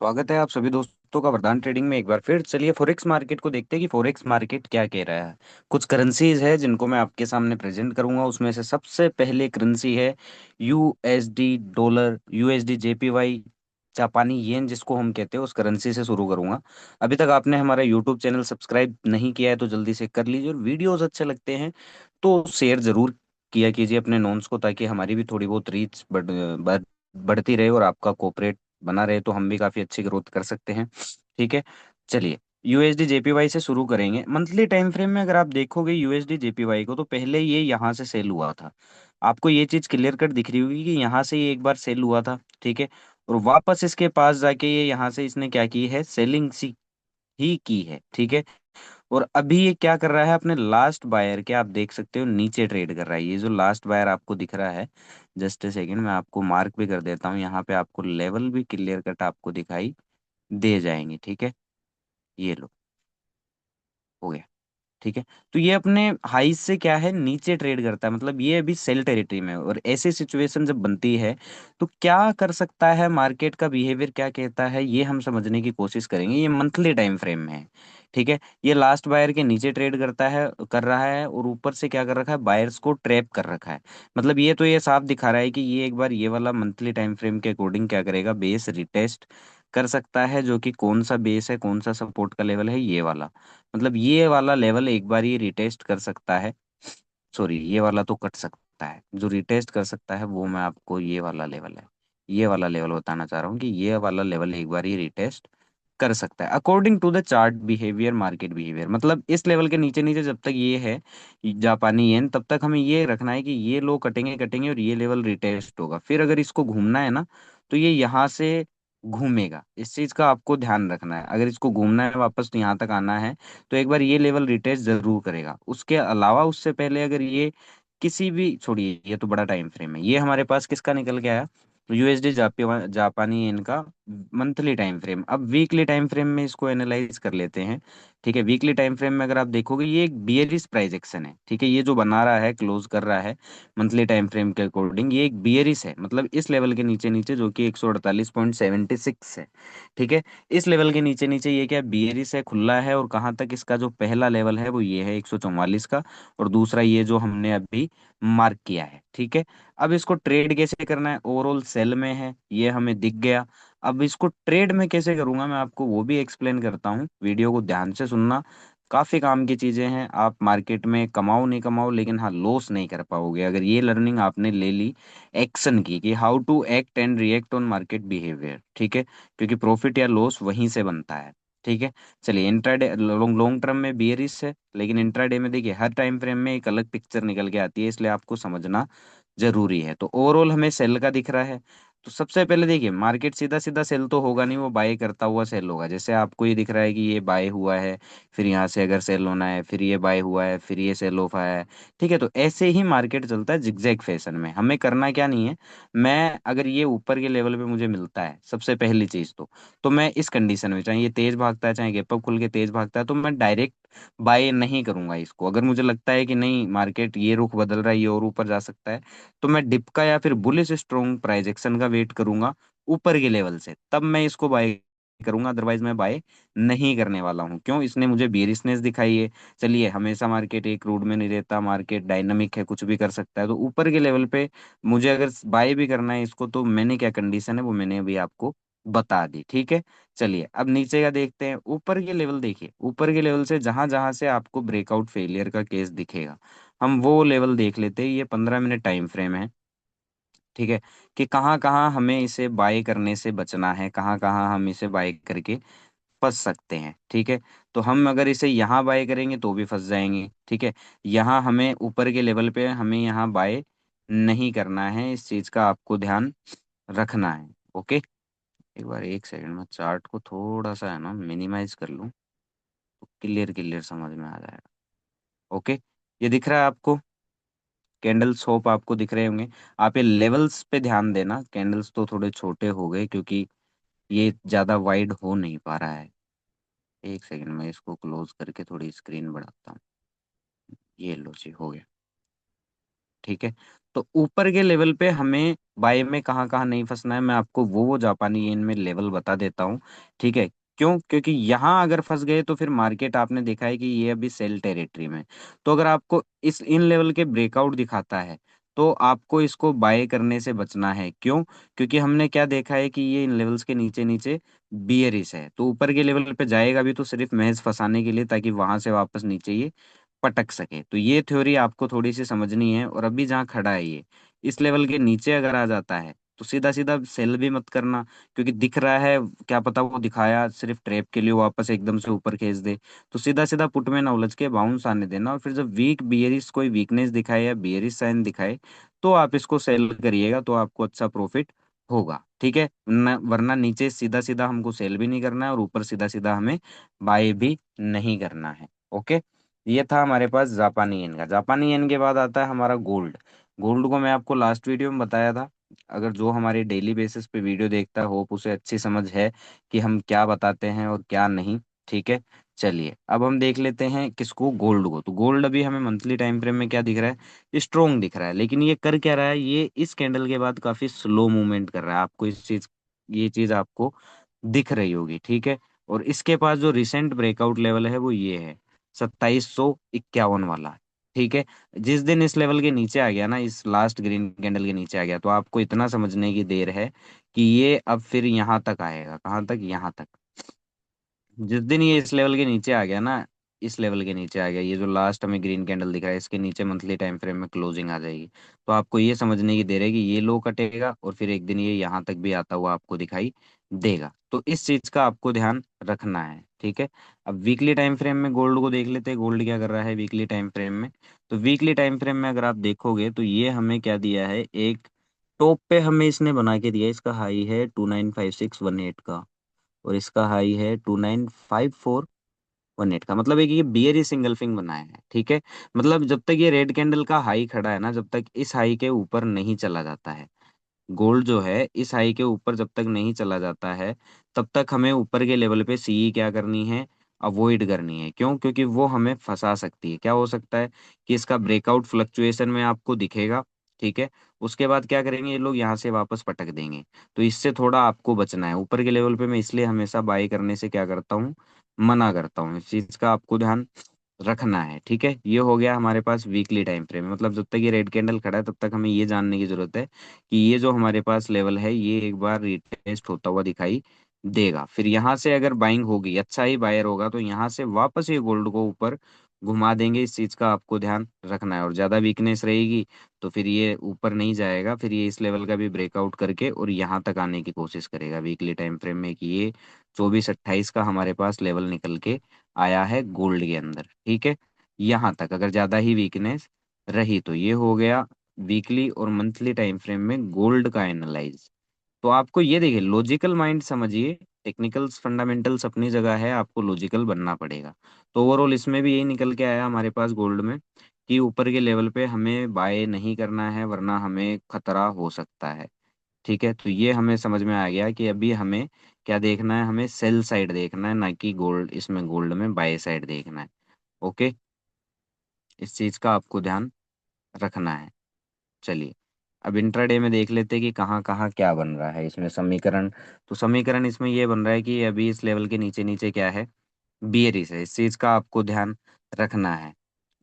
स्वागत है आप सभी दोस्तों का वरदान ट्रेडिंग में। एक बार फिर चलिए फॉरेक्स मार्केट को देखते हैं कि फॉरेक्स मार्केट क्या कह रहा है। कुछ करेंसीज है जिनको मैं आपके सामने प्रेजेंट करूंगा। उसमें से सबसे पहले करेंसी है यूएसडी डॉलर, यूएसडी जेपीवाई, जापानी येन जिसको हम कहते हैं, उस करेंसी से शुरू करूंगा। अभी तक आपने हमारा यूट्यूब चैनल सब्सक्राइब नहीं किया है तो जल्दी से कर लीजिए, और वीडियोस अच्छे लगते हैं तो शेयर जरूर किया कीजिए अपने नोन्स को, ताकि हमारी भी थोड़ी बहुत रीच बढ़ती रहे और आपका कोऑपरेट बना रहे, तो हम भी काफी अच्छी ग्रोथ कर सकते हैं। ठीक है, चलिए यूएसडी जेपीवाई से शुरू करेंगे। मंथली टाइम फ्रेम में अगर आप देखोगे यूएसडी जेपीवाई को, तो पहले ये यहाँ से सेल हुआ था। आपको ये चीज क्लियर कट दिख रही होगी कि यहाँ से ये एक बार सेल हुआ था। ठीक है, और वापस इसके पास जाके ये यहाँ से इसने क्या की है, सेलिंग सी ही की है। ठीक है, और अभी ये क्या कर रहा है, अपने लास्ट बायर के आप देख सकते हो नीचे ट्रेड कर रहा है। ये जो लास्ट बायर आपको दिख रहा है, जस्ट ए सेकेंड मैं आपको मार्क भी कर देता हूँ, यहाँ पे आपको लेवल भी क्लियर कट आपको दिखाई दे जाएंगे। ठीक है, ये लो, हो गया। ठीक है, तो ये अपने हाई से क्या है, नीचे ट्रेड करता है, मतलब ये अभी सेल टेरिटरी में है। और ऐसी सिचुएशन जब बनती है तो क्या कर सकता है, मार्केट का बिहेवियर क्या कहता है, ये हम समझने की कोशिश करेंगे। ये मंथली टाइम फ्रेम में है। ठीक है, ये लास्ट बायर के नीचे ट्रेड करता है, कर रहा है, और ऊपर से क्या कर रखा है, बायर्स को ट्रैप कर रखा है। मतलब ये तो ये साफ दिखा रहा है कि ये एक बार ये वाला मंथली टाइम फ्रेम के अकॉर्डिंग क्या करेगा, बेस रिटेस्ट कर सकता है, जो कि कौन सा बेस है, कौन सा सपोर्ट का लेवल है, ये वाला। मतलब ये वाला लेवल एक बार ये रिटेस्ट कर सकता है। सॉरी, ये वाला तो कट सकता है, जो रिटेस्ट कर सकता है वो मैं आपको ये वाला लेवल है, ये वाला लेवल बताना चाह रहा हूँ कि ये वाला लेवल एक बार ये रिटेस्ट कर सकता है according to the chart behaviour, market behaviour. मतलब इस लेवल के नीचे नीचे जब तक ये है जापानी येन, तब तक हमें ये रखना है कि ये लो कटेंगे कटेंगे और ये लेवल रिटेस्ट होगा। फिर अगर इसको घूमना है ना, तो ये यहाँ से घूमेगा। इस चीज का आपको ध्यान रखना है। अगर इसको घूमना है वापस तो यहाँ तक आना है, तो एक बार ये लेवल रिटेस्ट जरूर करेगा। उसके अलावा उससे पहले अगर ये किसी भी, छोड़िए ये तो बड़ा टाइम फ्रेम है, ये हमारे पास किसका निकल के आया, यूएसडी जापानी इनका मंथली टाइम फ्रेम। अब वीकली टाइम फ्रेम में इसको एनालाइज कर लेते हैं। ठीक है, वीकली टाइम फ्रेम में अगर आप देखोगे, ये एक बियरिश प्राइस एक्शन है। ठीक है, ये जो बना रहा है, क्लोज कर रहा है मंथली टाइम फ्रेम के अकॉर्डिंग, ये एक बियरिश है। मतलब इस लेवल के नीचे नीचे, जो कि 148.76 है। ठीक है, इस लेवल के नीचे नीचे ये क्या, बियरिश है, खुला है। और कहाँ तक, इसका जो पहला लेवल है वो ये है 144 का, और दूसरा ये जो हमने अभी मार्क किया है। ठीक है, अब इसको ट्रेड कैसे करना है, ओवरऑल सेल में है, ये हमें दिख गया। अब इसको ट्रेड में कैसे करूंगा मैं आपको वो भी एक्सप्लेन करता हूँ, वीडियो को ध्यान से सुनना। काफी काम की चीजें हैं। आप मार्केट में कमाओ नहीं कमाओ, लेकिन हाँ लॉस नहीं कर पाओगे अगर ये लर्निंग आपने ले ली एक्शन की, कि how to act and react on market behaviour. ठीक है, क्योंकि प्रॉफिट या लॉस वहीं से बनता है। ठीक है, चलिए इंट्राडे लॉन्ग लॉन्ग टर्म में बियरिश है, लेकिन इंट्राडे में देखिए हर टाइम फ्रेम में एक अलग पिक्चर निकल के आती है, इसलिए आपको समझना जरूरी है। तो ओवरऑल हमें सेल का दिख रहा है। तो सबसे पहले देखिए, मार्केट सीधा सीधा सेल तो होगा नहीं, वो बाय करता हुआ सेल होगा। जैसे आपको ये दिख रहा है कि ये बाय हुआ है, फिर यहाँ से अगर सेल होना है, फिर ये बाय हुआ है, फिर ये सेल ऑफ आया है। ठीक है, तो ऐसे ही मार्केट चलता है जिगजैग फैशन में। हमें करना क्या नहीं है, मैं अगर ये ऊपर के लेवल पे मुझे मिलता है, सबसे पहली चीज तो मैं इस कंडीशन में, चाहे ये तेज भागता है चाहे गैप अप खुल के तेज भागता है, तो मैं डायरेक्ट बाय नहीं करूंगा इसको। अगर मुझे लगता है कि नहीं मार्केट ये रुख बदल रहा है, ये और ऊपर जा सकता है, तो मैं डिप का या फिर बुलिश स्ट्रॉन्ग प्राइजेक्शन का वेट करूंगा ऊपर के लेवल से, तब मैं इसको बाय करूंगा। अदरवाइज मैं बाय नहीं करने वाला हूँ। क्यों, इसने मुझे बेरिशनेस दिखाई है। चलिए, हमेशा मार्केट एक रूट में नहीं रहता, मार्केट डायनामिक है, कुछ भी कर सकता है। तो ऊपर के लेवल पे मुझे अगर बाय भी करना है इसको, तो मैंने क्या कंडीशन है वो मैंने अभी आपको बता दी। ठीक है, चलिए अब नीचे का देखते हैं। ऊपर के लेवल देखिए, ऊपर के लेवल से जहां जहां से आपको ब्रेकआउट फेलियर का केस दिखेगा, हम वो लेवल देख लेते हैं। ये 15 मिनट टाइम फ्रेम है। ठीक है, कि कहाँ कहाँ हमें इसे बाय करने से बचना है, कहाँ कहाँ हम इसे बाय करके फंस सकते हैं। ठीक है, तो हम अगर इसे यहाँ बाय करेंगे तो भी फंस जाएंगे। ठीक है, यहाँ हमें ऊपर के लेवल पे हमें यहाँ बाय नहीं करना है, इस चीज का आपको ध्यान रखना है। ओके, एक बार एक सेकंड में चार्ट को थोड़ा सा है ना मिनिमाइज कर लूँ, तो क्लियर क्लियर समझ में आ जाएगा। ओके, ये दिख रहा है आपको, कैंडल्स होप आपको दिख रहे होंगे। आप ये लेवल्स पे ध्यान देना, कैंडल्स तो थोड़े छोटे हो गए क्योंकि ये ज्यादा वाइड हो नहीं पा रहा है। एक सेकंड में इसको क्लोज करके थोड़ी स्क्रीन बढ़ाता हूँ। ये लो जी, हो गया। ठीक है, तो ऊपर के लेवल पे हमें बाय में कहाँ कहाँ नहीं फंसना है, मैं आपको वो जापानी येन में लेवल बता देता हूँ। ठीक है, क्यों? क्योंकि यहाँ अगर फंस गए तो फिर मार्केट आपने देखा है कि ये अभी सेल टेरिटरी में। तो अगर आपको इस इन लेवल के ब्रेकआउट दिखाता है तो आपको इसको बाय करने से बचना है। क्यों? क्योंकि हमने क्या देखा है कि ये इन लेवल्स के नीचे नीचे बियरिश है, तो ऊपर के लेवल पे जाएगा भी तो सिर्फ महज फंसाने के लिए, ताकि वहां से वापस नीचे ये पटक सके। तो ये थ्योरी आपको थोड़ी सी समझनी है। और अभी जहाँ खड़ा है ये, इस लेवल के नीचे अगर आ जाता है तो सीधा सीधा सेल भी मत करना, क्योंकि दिख रहा है, क्या पता वो दिखाया सिर्फ ट्रैप के लिए वापस एकदम से ऊपर खींच दे। तो सीधा सीधा पुट में ना उलझ के बाउंस आने देना, और फिर जब वीक बियरिश कोई वीकनेस दिखाए या बियरिश साइन दिखाए तो आप इसको सेल करिएगा, तो आपको अच्छा प्रॉफिट होगा। ठीक है, वरना नीचे सीधा सीधा हमको सेल भी नहीं करना है और ऊपर सीधा सीधा हमें बाय भी नहीं करना है। ओके, ये था हमारे पास जापानी येन का। जापानी येन के बाद आता है हमारा गोल्ड। गोल्ड को मैं आपको लास्ट वीडियो में बताया था। अगर जो हमारे डेली बेसिस पे वीडियो देखता है, होप उसे अच्छी समझ है कि हम क्या बताते हैं और क्या नहीं। ठीक है, चलिए अब हम देख लेते हैं किसको, गोल्ड को। तो गोल्ड अभी हमें मंथली टाइम फ्रेम में क्या दिख रहा है, स्ट्रोंग दिख रहा है। लेकिन ये कर क्या रहा है, ये इस कैंडल के बाद काफी स्लो मूवमेंट कर रहा है। आपको ये चीज आपको दिख रही होगी। ठीक है, और इसके पास जो रिसेंट ब्रेकआउट लेवल है वो ये है 2751 वाला। ठीक है, जिस दिन इस लेवल के नीचे आ गया ना, इस लास्ट ग्रीन कैंडल के नीचे आ गया, तो आपको इतना समझने की देर है कि ये अब फिर यहाँ तक आएगा। कहाँ तक? यहाँ तक। जिस दिन ये इस लेवल के नीचे आ गया ना, इस लेवल के नीचे आ गया, ये जो लास्ट हमें ग्रीन कैंडल दिख रहा है, इसके नीचे मंथली टाइम फ्रेम में क्लोजिंग आ जाएगी। तो आपको ये समझने की देर है कि ये लो कटेगा और फिर एक दिन ये यहाँ तक भी आता हुआ आपको दिखाई देगा। तो इस चीज का आपको ध्यान रखना है। ठीक है, अब वीकली टाइम फ्रेम में गोल्ड को देख लेते हैं, गोल्ड क्या कर रहा है वीकली टाइम फ्रेम में। तो वीकली टाइम फ्रेम में अगर आप देखोगे तो ये हमें क्या दिया है, एक टॉप पे हमें इसने बना के दिया है। इसका हाई है 295618 का, और इसका हाई है 295418 का। मतलब एक ये बियर ही सिंगल फिंग बनाया है। ठीक है, मतलब जब तक ये रेड कैंडल का हाई खड़ा है ना, जब तक इस हाई के ऊपर नहीं चला जाता है, गोल्ड जो है इस हाई के ऊपर जब तक नहीं चला जाता है, तब तक हमें ऊपर के लेवल पे सीई क्या करनी है, अवॉइड करनी है। क्यों? क्योंकि वो हमें फंसा सकती है। क्या हो सकता है कि इसका ब्रेकआउट फ्लक्चुएशन में आपको दिखेगा। ठीक है, उसके बाद क्या करेंगे ये लोग, यहाँ से वापस पटक देंगे। तो इससे थोड़ा आपको बचना है। ऊपर के लेवल पे मैं इसलिए हमेशा बाई करने से क्या करता हूँ, मना करता हूँ। इस चीज का आपको ध्यान रखना है। ठीक है, ये हो गया हमारे पास वीकली टाइम फ्रेम। मतलब जब तक ये रेड कैंडल खड़ा है तब तक हमें ये जानने की जरूरत है कि ये जो हमारे पास लेवल है ये एक बार रिटेस्ट होता हुआ दिखाई देगा। फिर यहाँ से अगर बाइंग होगी, अच्छा ही बायर होगा, तो यहाँ से वापस ये गोल्ड को ऊपर घुमा देंगे। इस चीज का आपको ध्यान रखना है। और ज्यादा वीकनेस रहेगी तो फिर ये ऊपर नहीं जाएगा, फिर ये इस लेवल का भी ब्रेकआउट करके और यहाँ तक आने की कोशिश करेगा वीकली टाइम फ्रेम में, कि ये 2428 का हमारे पास लेवल निकल के आया है गोल्ड के अंदर। ठीक है, यहाँ तक अगर ज्यादा ही वीकनेस रही तो ये हो गया वीकली और मंथली टाइम फ्रेम में गोल्ड का एनालाइज। तो आपको ये देखिए, लॉजिकल माइंड समझिए। टेक्निकल्स फंडामेंटल्स अपनी जगह है, आपको लॉजिकल बनना पड़ेगा। तो ओवरऑल इसमें भी यही निकल के आया हमारे पास गोल्ड में, कि ऊपर के लेवल पे हमें बाय नहीं करना है, वरना हमें खतरा हो सकता है। ठीक है, तो ये हमें समझ में आ गया कि अभी हमें क्या देखना है, हमें सेल साइड देखना है, ना कि गोल्ड, इसमें गोल्ड में बाय साइड देखना है। ओके, इस चीज का आपको ध्यान रखना है। चलिए, अब इंट्राडे में देख लेते हैं कि कहाँ कहाँ क्या बन रहा है इसमें समीकरण। तो समीकरण इसमें ये बन रहा है कि अभी इस लेवल के नीचे नीचे क्या है, बियरिश है। इस चीज का आपको ध्यान रखना है।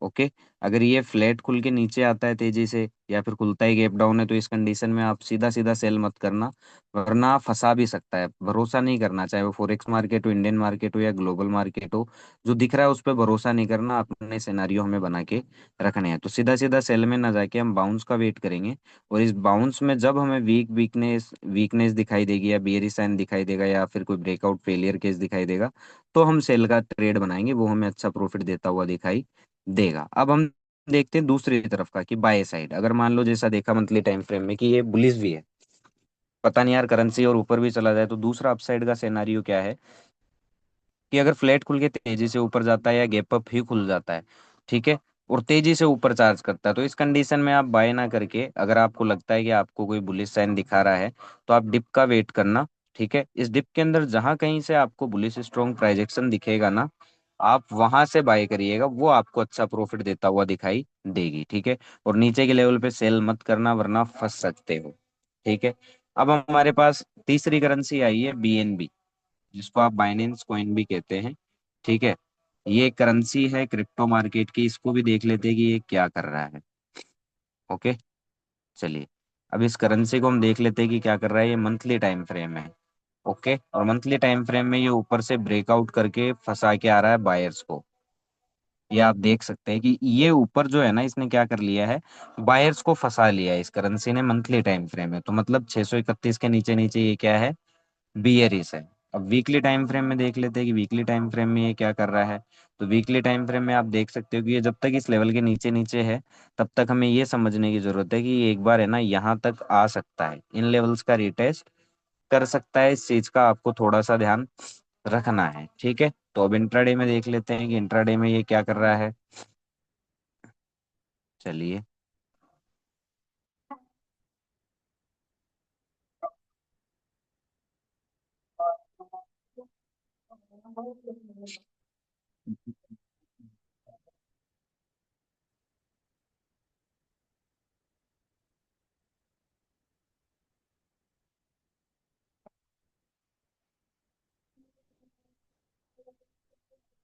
ओके, अगर ये फ्लैट खुल के नीचे आता है तेजी से, या फिर खुलता ही गैप डाउन है, तो इस कंडीशन में आप सीधा सीधा सेल मत करना, वरना फंसा भी सकता है। भरोसा नहीं करना, चाहे वो फॉरेक्स मार्केट हो, इंडियन मार्केट हो या ग्लोबल मार्केट हो। जो दिख रहा है उस पर भरोसा नहीं करना, अपने सिनेरियो हमें बना के रखने हैं। तो सीधा सीधा सेल में ना जाके हम बाउंस का वेट करेंगे। और इस बाउंस में जब हमें वीकनेस वीकनेस दिखाई देगी, या बियरिश साइन दिखाई देगा, या फिर कोई ब्रेकआउट फेलियर केस दिखाई देगा, तो हम सेल का ट्रेड बनाएंगे। वो हमें अच्छा प्रॉफिट देता हुआ दिखाई देगा। अब हम देखते हैं दूसरी तरफ का, कि बाय साइड अगर मान लो जैसा देखा मंथली टाइम फ्रेम में कि ये बुलिश भी है, पता नहीं यार करेंसी और ऊपर भी चला जाए, तो दूसरा अपसाइड का सिनेरियो क्या है, कि अगर फ्लैट खुल के तेजी से ऊपर जाता है या गैप अप ही खुल जाता है, ठीक है, और तेजी से ऊपर चार्ज करता है, तो इस कंडीशन में आप बाय ना करके, अगर आपको लगता है कि आपको कोई बुलिश साइन दिखा रहा है, तो आप डिप का वेट करना। ठीक है, इस डिप के अंदर जहां कहीं से आपको बुलिश स्ट्रॉन्ग प्राइजेक्शन दिखेगा ना, आप वहां से बाय करिएगा, वो आपको अच्छा प्रॉफिट देता हुआ दिखाई देगी, ठीक है। और नीचे के लेवल पे सेल मत करना वरना फंस सकते हो, ठीक है। अब हमारे पास तीसरी करेंसी आई है BNB, जिसको आप बाइनेंस कॉइन भी कहते हैं, ठीक है। ये करेंसी है क्रिप्टो मार्केट की, इसको भी देख लेते हैं कि ये क्या कर रहा है। ओके, चलिए। अब इस करेंसी को हम देख लेते हैं कि क्या कर रहा है। ये मंथली टाइम फ्रेम है, ओके। और मंथली टाइम फ्रेम में ये ऊपर से ब्रेकआउट करके फंसा के आ रहा है बायर्स को। ये आप देख सकते हैं कि ये ऊपर जो है ना, इसने क्या कर लिया है, बायर्स को फंसा लिया है इस करेंसी ने मंथली टाइम फ्रेम में। तो मतलब 631 के नीचे नीचे ये क्या है, बियरिश है। अब वीकली टाइम फ्रेम में देख लेते हैं कि वीकली टाइम फ्रेम में ये क्या कर रहा है। तो वीकली टाइम फ्रेम में आप देख सकते हो कि ये जब तक इस लेवल के नीचे नीचे है, तब तक हमें ये समझने की जरूरत है कि ये एक बार है ना यहाँ तक आ सकता है, इन लेवल्स का रिटेस्ट कर सकता है। इस चीज का आपको थोड़ा सा ध्यान रखना है, ठीक है। तो अब इंट्राडे में देख लेते हैं कि इंट्राडे में ये क्या कर रहा है। चलिए।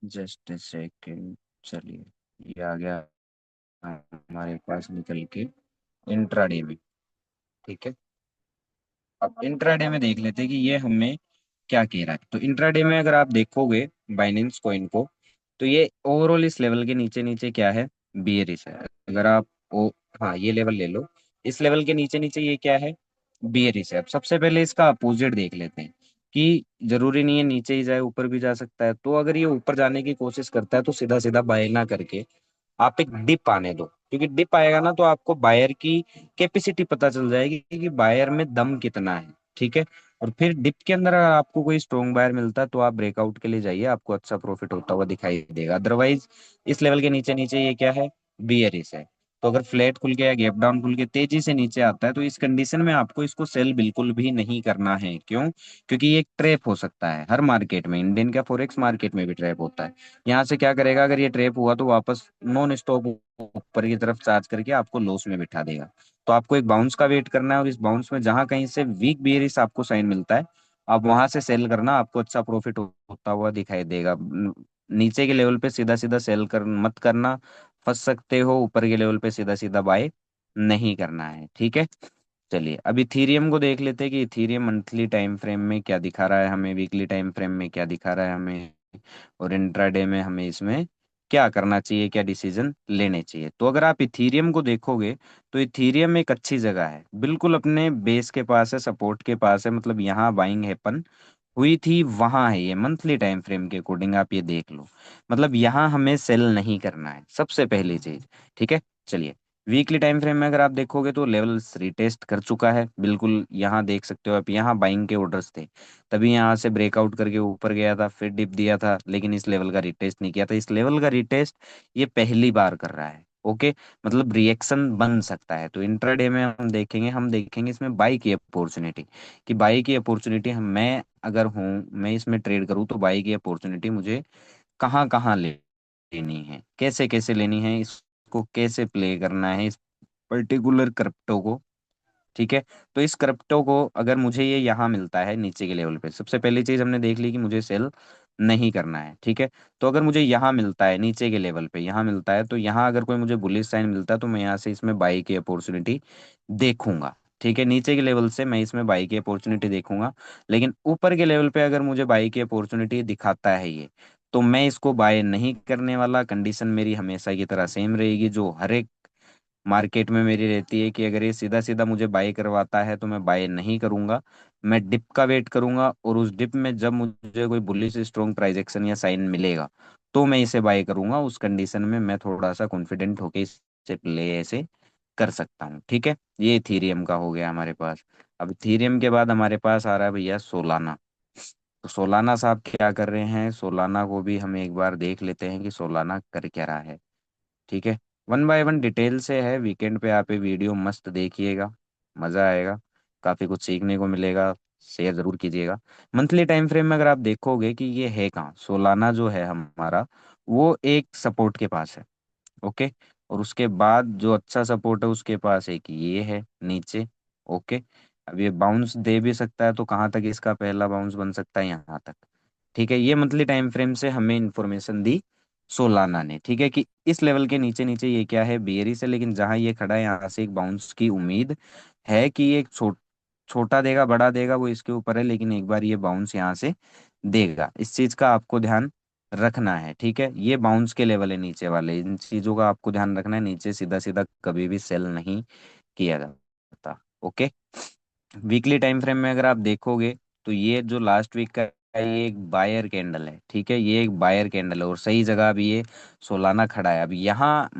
जस्ट सेकेंड, चलिए। ये आ गया हमारे पास निकल के इंट्राडे में, ठीक है। अब इंट्राडे में देख लेते हैं कि ये हमें क्या कह रहा है। तो इंट्राडे में अगर आप देखोगे बाइनेंस कॉइन को, तो ये ओवरऑल इस लेवल के नीचे नीचे क्या है, बियरिश है। अगर आप ओ, हाँ ये लेवल ले लो, इस लेवल के नीचे नीचे ये क्या है, बियरिश है। अब सबसे पहले इसका अपोजिट देख लेते हैं कि जरूरी नहीं है नीचे ही जाए, ऊपर भी जा सकता है। तो अगर ये ऊपर जाने की कोशिश करता है तो सीधा सीधा बाय ना करके आप एक डिप आने दो, क्योंकि डिप आएगा ना तो आपको बायर की कैपेसिटी पता चल जाएगी कि बायर में दम कितना है, ठीक है। और फिर डिप के अंदर अगर आपको कोई स्ट्रॉन्ग बायर मिलता है तो आप ब्रेकआउट के लिए जाइए, आपको अच्छा प्रॉफिट होता हुआ दिखाई देगा। अदरवाइज इस लेवल के नीचे नीचे ये क्या है, बियरिश है। तो अगर फ्लैट खुल के या गैप डाउन खुल के तेजी से नीचे आता है तो इस कंडीशन में आपको इसको सेल बिल्कुल भी नहीं करना है। क्यों? क्योंकि ये एक ट्रैप हो सकता है, हर मार्केट में, इंडियन का फॉरेक्स मार्केट में भी ट्रैप होता है। यहाँ से क्या करेगा, अगर ये ट्रैप हुआ तो वापस नॉन स्टॉप ऊपर की तरफ चार्ज करके आपको लॉस में बिठा देगा। तो आपको एक बाउंस का वेट करना है, और इस बाउंस में जहां कहीं से वीक बियरिश आपको साइन मिलता है, आप वहां से सेल करना, आपको अच्छा प्रॉफिट होता हुआ दिखाई देगा। नीचे के लेवल पे सीधा सीधा सेल कर मत करना, फंस सकते हो। ऊपर के लेवल पे सीधा सीधा बाय नहीं करना है, ठीक है। चलिए, अब इथीरियम को देख लेते हैं कि इथीरियम मंथली टाइम फ्रेम में क्या दिखा रहा है हमें, वीकली टाइम फ्रेम में क्या दिखा रहा है हमें, और इंट्राडे में हमें इसमें क्या करना चाहिए, क्या डिसीजन लेने चाहिए। तो अगर आप इथीरियम को देखोगे तो इथीरियम एक अच्छी जगह है, बिल्कुल अपने बेस के पास है, सपोर्ट के पास है। मतलब यहाँ बाइंग हैपन हुई थी, वहां है ये मंथली टाइम फ्रेम के अकॉर्डिंग, आप ये देख लो। मतलब यहाँ हमें सेल नहीं करना है, सबसे पहली चीज, ठीक है। चलिए, वीकली टाइम फ्रेम में अगर आप देखोगे तो लेवल्स रिटेस्ट कर चुका है, बिल्कुल यहाँ देख सकते हो आप, यहाँ बाइंग के ऑर्डर्स थे, तभी यहाँ से ब्रेकआउट करके ऊपर गया था, फिर डिप दिया था, लेकिन इस लेवल का रिटेस्ट नहीं किया था। इस लेवल का रिटेस्ट ये पहली बार कर रहा है, ओके। मतलब रिएक्शन बन सकता है। तो इंट्राडे में हम देखेंगे इसमें बाई की अपॉर्चुनिटी, कि बाई की अपॉर्चुनिटी हम, मैं अगर हूँ, मैं इसमें ट्रेड करूँ तो बाई की अपॉर्चुनिटी मुझे कहाँ कहाँ लेनी है, कैसे कैसे लेनी है, इसको कैसे प्ले करना है, इस पर्टिकुलर क्रिप्टो को, ठीक है। तो इस क्रिप्टो को अगर मुझे ये यहाँ मिलता है नीचे के लेवल पे, सबसे पहली चीज हमने देख ली कि मुझे सेल नहीं करना है, ठीक है। तो अगर मुझे यहाँ मिलता है नीचे के लेवल पे, यहाँ मिलता है, तो यहाँ अगर कोई मुझे बुलिश साइन मिलता है तो मैं यहाँ से इसमें बाई की अपॉर्चुनिटी देखूंगा, ठीक है। नीचे के लेवल से मैं इसमें बाई की अपॉर्चुनिटी देखूंगा। लेकिन ऊपर के लेवल पे अगर मुझे बाई की अपॉर्चुनिटी दिखाता है ये, तो मैं इसको बाय नहीं करने वाला। कंडीशन मेरी हमेशा की तरह सेम रहेगी, जो हर एक मार्केट में मेरी रहती है, कि अगर ये सीधा सीधा मुझे बाय करवाता है तो मैं बाय नहीं करूंगा, मैं डिप का वेट करूंगा। और उस डिप में जब मुझे कोई बुलिश स्ट्रॉन्ग प्राइस एक्शन या साइन मिलेगा तो मैं इसे बाय करूंगा। उस कंडीशन में मैं थोड़ा सा कॉन्फिडेंट होके इसे प्ले ऐसे कर सकता हूँ, ठीक है। ये इथीरियम का हो गया हमारे पास। अब इथीरियम के बाद हमारे पास आ रहा है भैया सोलाना। तो सोलाना साहब क्या कर रहे हैं, सोलाना को भी हम एक बार देख लेते हैं कि सोलाना कर क्या रहा है, ठीक है। वन बाय वन डिटेल से है, वीकेंड पे आप ये वीडियो मस्त देखिएगा, मजा आएगा, काफी कुछ सीखने को मिलेगा। शेयर जरूर कीजिएगा। मंथली टाइम फ्रेम में अगर आप देखोगे कि ये है कहाँ, सोलाना जो है हमारा, वो एक सपोर्ट के पास है। ओके। और उसके बाद जो अच्छा सपोर्ट है उसके पास एक ये है नीचे। ओके। अब ये बाउंस दे भी सकता है, तो कहाँ तक इसका पहला बाउंस बन सकता है, यहाँ तक। ठीक है, ये मंथली टाइम फ्रेम से हमें इंफॉर्मेशन दी सोलाना ने। ठीक है, कि इस लेवल के नीचे नीचे ये क्या है, बेयरिश है, लेकिन जहां ये खड़ा है यहाँ से एक बाउंस की उम्मीद है, कि ये एक छोटा देगा बड़ा देगा वो इसके ऊपर है, लेकिन एक बार ये बाउंस यहाँ से देगा। इस चीज का आपको ध्यान रखना है। ठीक है, ये बाउंस के लेवल है नीचे वाले, इन चीजों का आपको ध्यान रखना है। नीचे सीधा सीधा कभी भी सेल नहीं किया जाता। ओके। वीकली टाइम फ्रेम में अगर आप देखोगे, तो ये जो लास्ट वीक का है, ये एक बायर कैंडल है। ठीक है, ये एक बायर कैंडल है और सही जगह अभी ये सोलाना खड़ा है। अब यहाँ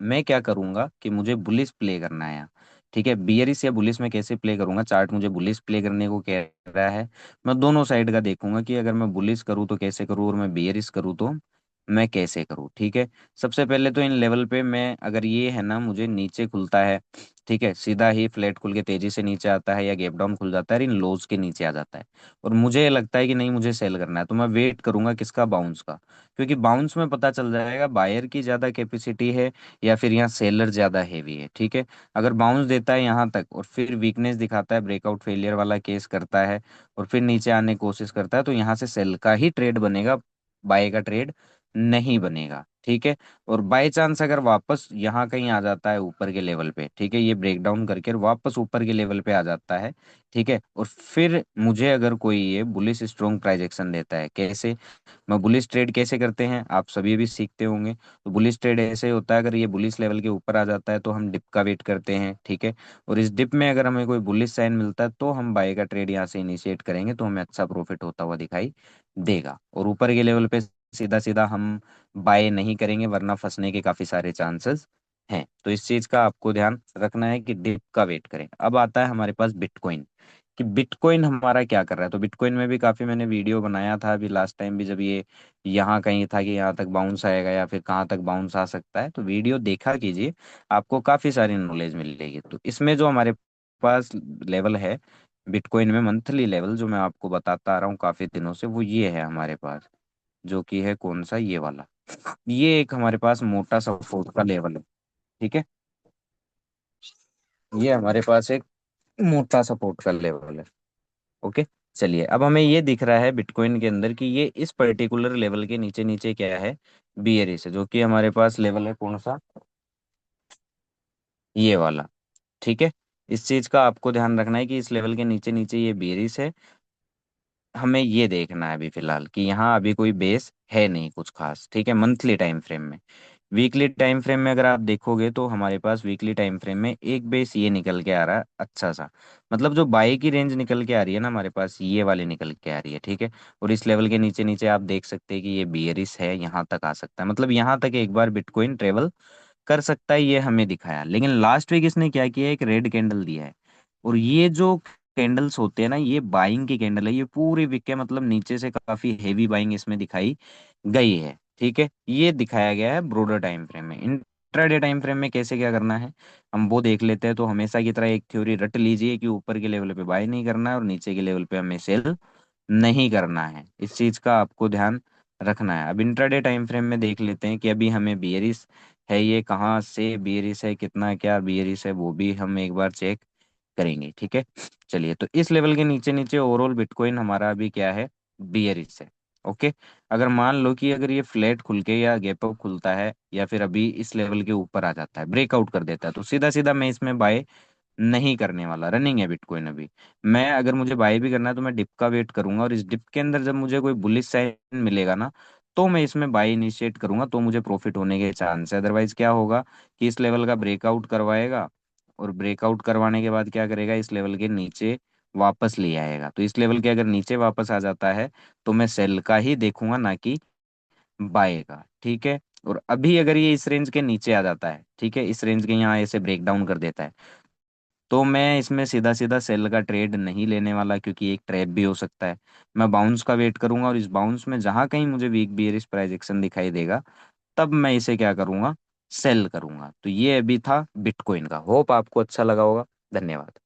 मैं क्या करूंगा कि मुझे बुलिस प्ले करना है यहाँ। ठीक है, बियरिस या बुलिस में कैसे प्ले करूंगा, चार्ट मुझे बुलिस प्ले करने को कह रहा है। मैं दोनों साइड का देखूंगा कि अगर मैं बुलिस करूँ तो कैसे करूँ, और मैं बियरिस करूँ तो मैं कैसे करूँ। ठीक है, सबसे पहले तो इन लेवल पे मैं, अगर ये है ना मुझे नीचे खुलता है, ठीक है, सीधा ही फ्लैट खुल के तेजी से नीचे आता है या गैप डाउन खुल जाता है, इन लोज के नीचे आ जाता है, और मुझे लगता है कि नहीं मुझे सेल करना है, तो मैं वेट करूंगा किसका, बाउंस का। क्योंकि बाउंस में पता चल जाएगा बायर की ज्यादा कैपेसिटी है या फिर यहाँ सेलर ज्यादा हैवी है। ठीक है, अगर बाउंस देता है यहाँ तक और फिर वीकनेस दिखाता है, ब्रेकआउट फेलियर वाला केस करता है और फिर नीचे आने की कोशिश करता है, तो यहाँ से सेल का ही ट्रेड बनेगा, बाय का ट्रेड नहीं बनेगा। ठीक है, और बाय चांस अगर वापस यहाँ कहीं आ जाता है ऊपर के लेवल पे, ठीक है, ये ब्रेक डाउन करके और वापस ऊपर के लेवल पे आ जाता है, ठीक है, और फिर मुझे अगर कोई ये बुलिश स्ट्रॉन्ग प्राइस एक्शन देता है, कैसे, मैं बुलिश ट्रेड कैसे करते हैं आप सभी भी सीखते होंगे। तो बुलिश ट्रेड ऐसे होता है, अगर ये बुलिश लेवल के ऊपर आ जाता है तो हम डिप का वेट करते हैं। ठीक है, और इस डिप में अगर हमें कोई बुलिश साइन मिलता है तो हम बाय का ट्रेड यहाँ से इनिशिएट करेंगे, तो हमें अच्छा प्रॉफिट होता हुआ दिखाई देगा। और ऊपर के लेवल पे सीधा सीधा हम बाय नहीं करेंगे, वरना फंसने के काफी सारे चांसेस हैं। तो इस चीज का आपको ध्यान रखना है कि डिप का वेट करें। अब आता है हमारे पास बिटकॉइन, कि बिटकॉइन हमारा क्या कर रहा है। तो बिटकॉइन में भी काफी मैंने वीडियो बनाया था अभी लास्ट टाइम भी, जब ये यहाँ कहीं था कि यहाँ तक बाउंस आएगा या फिर कहाँ तक बाउंस आ सकता है, तो वीडियो देखा कीजिए, आपको काफी सारी नॉलेज मिलेगी। तो इसमें जो हमारे पास लेवल है बिटकॉइन में, मंथली लेवल जो मैं आपको बताता आ रहा हूँ काफी दिनों से, वो ये है हमारे पास, जो कि है कौन सा, ये वाला। ये एक हमारे पास मोटा सपोर्ट का लेवल है। ठीक है, ये हमारे पास एक मोटा सपोर्ट का लेवल है। ओके। चलिए, अब हमें ये दिख रहा है बिटकॉइन के अंदर कि ये इस पर्टिकुलर लेवल के नीचे नीचे क्या है, बियरिश है, जो कि हमारे पास लेवल है कौन सा, ये वाला। ठीक है, इस चीज का आपको ध्यान रखना है कि इस लेवल के नीचे नीचे ये बियरिश है। हमें ये देखना है अभी फिलहाल कि यहाँ अभी कोई बेस है नहीं कुछ खास। ठीक है, मंथली टाइम फ्रेम में। वीकली टाइम फ्रेम में अगर आप देखोगे तो हमारे पास वीकली टाइम फ्रेम में एक बेस ये निकल के आ रहा है अच्छा सा, मतलब जो बाई की रेंज निकल के आ रही है ना हमारे पास, ये वाली निकल के आ रही है। ठीक है, और इस लेवल के नीचे नीचे आप देख सकते हैं कि ये बियरिश है, यहाँ तक आ सकता है, मतलब यहाँ तक एक बार बिटकॉइन ट्रेवल कर सकता है, ये हमें दिखाया। लेकिन लास्ट वीक इसने क्या किया, एक रेड कैंडल दिया है, और ये जो कैंडल्स होते हैं ना, ये बाइंग की कैंडल है, ये पूरी वीक के, मतलब नीचे से काफी हेवी बाइंग इसमें दिखाई गई है। ठीक है, ये दिखाया गया है ब्रोडर टाइम फ्रेम में। इंट्राडे टाइम फ्रेम में कैसे क्या करना है हम वो देख लेते हैं। तो हमेशा की तरह एक थ्योरी रट लीजिए कि ऊपर के लेवल पे बाय नहीं करना है और नीचे के लेवल पे हमें सेल नहीं करना है। इस चीज का आपको ध्यान रखना है। अब इंट्राडे टाइम फ्रेम में देख लेते हैं कि अभी हमें बियरिश है, ये कहाँ से बियरिश है, कितना क्या बियरिश है, वो भी हम एक बार चेक करेंगे। ठीक है, चलिए, तो इस लेवल के नीचे नीचे ओवरऑल बिटकॉइन हमारा अभी क्या है, बियरिश है। ओके। अगर मान लो कि अगर ये फ्लैट खुल के या गैप अप खुलता है या फिर अभी इस लेवल के ऊपर आ जाता है, ब्रेकआउट कर देता है, तो सीधा सीधा मैं इसमें बाय नहीं करने वाला। रनिंग है बिटकॉइन अभी। मैं अगर मुझे बाय भी करना है तो मैं डिप का वेट करूंगा, और इस डिप के अंदर जब मुझे कोई बुलिश साइन मिलेगा ना, तो मैं इसमें बाय इनिशिएट करूंगा, तो मुझे प्रॉफिट होने के चांस है। अदरवाइज क्या होगा कि इस लेवल का ब्रेकआउट करवाएगा, और ब्रेकआउट करवाने के बाद क्या करेगा, इस लेवल के नीचे वापस ले आएगा। तो इस लेवल के अगर नीचे वापस आ जाता है तो मैं सेल का ही देखूंगा, ना कि बाय का। ठीक है, और अभी अगर ये इस रेंज के नीचे आ जाता है, ठीक है, इस रेंज के यहाँ ऐसे ब्रेक डाउन कर देता है, तो मैं इसमें सीधा सीधा सेल का ट्रेड नहीं लेने वाला, क्योंकि एक ट्रैप भी हो सकता है। मैं बाउंस का वेट करूंगा, और इस बाउंस में जहां कहीं मुझे वीक बियरिश प्राइस एक्शन दिखाई देगा, तब मैं इसे क्या करूंगा, सेल करूंगा। तो ये अभी था बिटकॉइन का। होप आपको अच्छा लगा होगा। धन्यवाद।